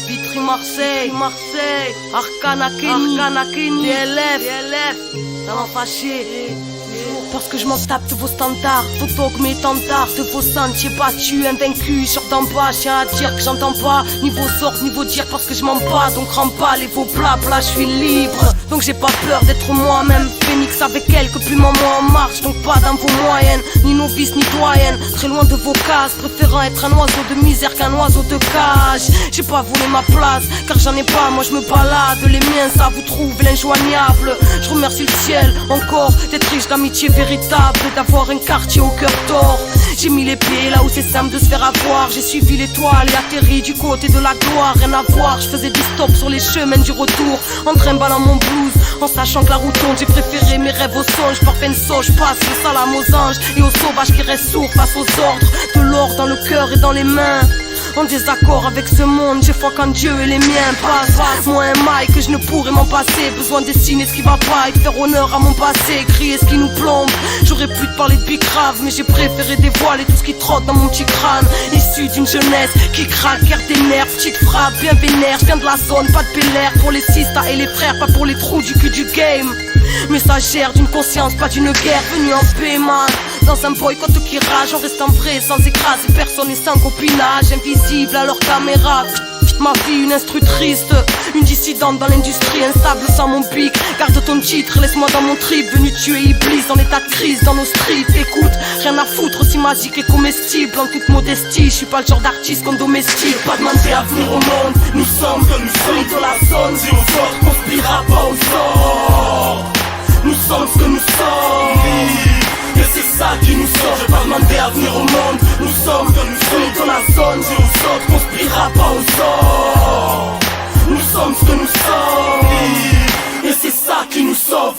Vitry Marseille, Arcana Kenny, DLF, ça m'a fâché. Parce que je m'en tape de vos standards, vos dogmes étendards, de vos sentiers battus, invaincus, sur d'en bas. J'ai à dire que j'entends pas, niveau sort, niveau dire parce que je m'en bats. Donc remballe et vos blabla, je suis libre. Donc j'ai pas peur d'être moi-même, phénix avec quelques plumes en moi en marche. Donc pas dans vos moyennes, ni novice ni doyenne. Très loin de vos cases, préférant être un oiseau de misère qu'un oiseau de cage. J'ai pas volé ma place, car j'en ai pas, moi je me balade. Les miens ça vous trouve l'injoignable. Je remercie le ciel encore d'être riche d'amitié véritable et d'avoir un quartier au cœur d'or. J'ai mis les pieds là où c'est simple de se faire avoir. J'ai suivi l'étoile et atterri du côté de la gloire. Rien à voir, je faisais du stop sur les chemins du retour, en trimballant mon blues, en sachant que la route tourne. J'ai préféré mes rêves aux songes, parfait une sauce. Je passe le salam aux anges et aux sauvages qui restent sourds face aux ordres. De l'or dans le cœur et dans les mains. En désaccord avec ce monde, j'ai foi qu'en Dieu et les miens passent. Moi un maille que je ne pourrais m'en passer. Besoin de dessiner ce qui va pas et de faire honneur à mon passé. Crier ce qui nous plombe. J'aurais pu te parler de bicrave, mais j'ai préféré dévoiler tout ce qui trotte dans mon petit crâne. Issu d'une jeunesse qui craque, guerre des nerfs, petite frappe, bien vénère. Je viens de la zone, pas de Bel-Air. Pour les sistas et les frères, pas pour les trous du cul du game. Messagère d'une conscience, pas d'une guerre. Venue en paiement, dans un boycott qui rage. En restant vrai, sans écraser personne et sans copinage. Invisible à leur caméra. Ma vie, une instru triste, une dissidente dans l'industrie, instable sans mon pic. Garde ton titre, laisse-moi dans mon trip. Venu tuer Iblis en état de crise dans nos streets. Écoute, rien à foutre si magique et comestible. En toute modestie, je suis pas le genre d'artiste qu'on domestique. Pas demandé à venir au monde, nous sommes que nous sommes de la zone. Si on sort, conspirera pas au sort. Nous sommes ce que nous sommes. Et c'est ça qui nous sort, j'ai pas demandé à venir au monde. Nous sommes que nous sommes dans la zone. Si on sort, conspirera pas au sort. Nous sommes ce que nous sommes. Et c'est ça qui nous sauve.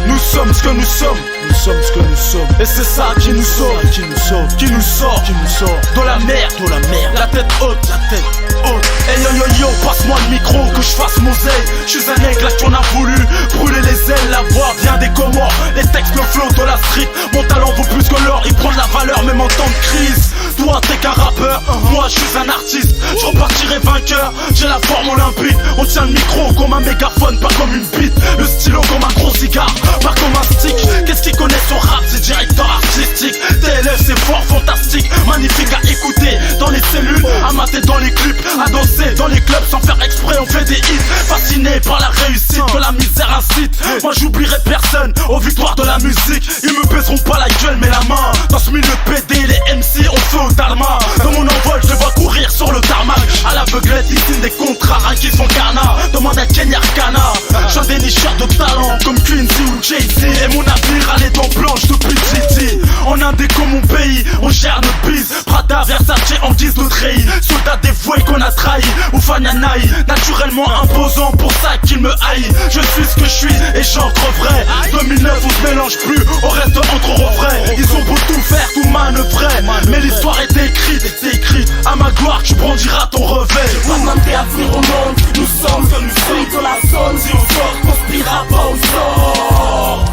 Nous sommes ce que nous sommes. Nous sommes ce que nous sommes. Et c'est ça qui nous sauve. Qui nous sauve. Qui nous sort. Qui nous sort. De la merde. De la merde. La tête haute. La tête haute. Hey yo yo yo, passe-moi le micro que je fasse moseille. Je suis un aigle là qu'on a voulu brûler les ailes. La voix vient des Comores, les textes, le flow de la street. Mon talent vaut plus que l'or, il prend de la valeur même en temps de crise. Toi t'es qu'un rappeur, moi je suis un artiste. Je repartirai vainqueur, j'ai la forme olympique. On tient le micro comme un mégaphone, pas comme une bite. Le stylo comme un gros cigare, pas comme un stick. Qu'est-ce qu'il connaît son rap, c'est directeur artistique. TLF c'est fort, fantastique, magnifique à écouter. Dans les cellules, à mater dans les clips, à danser dans les clubs sans faire exprès, on fait des hits. Fasciné par la réussite que la misère incite. Moi j'oublierai personne aux victoires de la musique. Ils me baiseront pas la gueule mais la main. Dans ce milieu de PD, les MC ont feu au Dalma. Dans mon envol, je les vois courir sur le tarmac. À l'aveuglette, ils signent des contrats qui sont Ghana. Demande à Kenny Arcana. J'ai des nicheurs de talent comme Quincy ou Jay-Z. Et mon avenir allait dans blanche depuis GT. En Indé comme mon pays, on gère notre bise. Prada, Versace en guise de treillis. Soldats dévoués qu'on a trahi. Ou Fanyanaï, naturellement imposant, pour ça qu'ils me haït. Je suis ce que je suis et j'entre vrai. 2009 on se mélange plus, on reste entre refrains. Ils ont beau tout faire, tout manœuvrer, mais l'histoire est écrite, à ma gloire tu brandiras ton revers. Pas demandé à venir au monde, nous sommes que nous sommes dans la zone. Si on sort, conspirera pas au sort.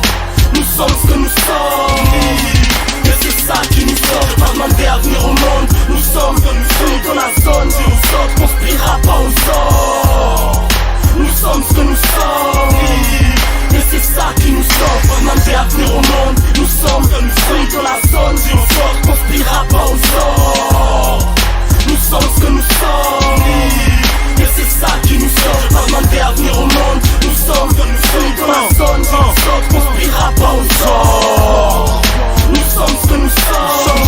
Nous sommes ce que nous sommes. Et c'est ça qui nous sauve. Pas demandé à venir au monde, nous sommes que nous sommes dans la zone. Si on sort, conspirera pas au sort. Nous sommes ce que nous sommes. Et c'est ça qui nous sauve. Pas demandé à venir au monde, nous sommes que nous sommes dans la zone. Si on sort, conspirera pas au sort. Nous sommes ce que nous sommes. Et c'est ça qui nous sauve. Pas demandé à venir au monde, nous sommes que nous sommes dans la zone. Si on sort, conspirera pas au sort. Nous sommes ce que nous sommes.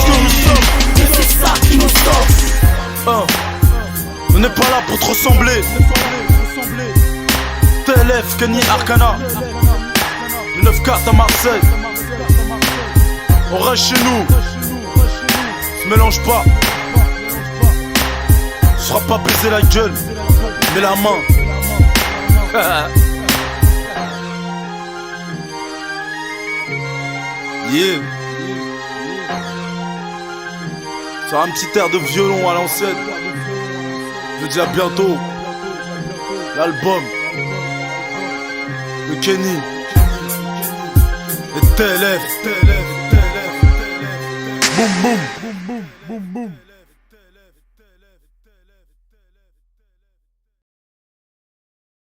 Et c'est ça qui nous sauve. On n'est pas là pour te ressembler. TLF, Kenny Arcana, 9-4 à Marseille. On reste chez nous. Se mélange pas. On sera pas baiser la gueule, mais la main. Yeah. Sur un petit air de violon à l'ancienne. Je dis à bientôt. L'album de Kenny et TLF. Boum boum. boum boum.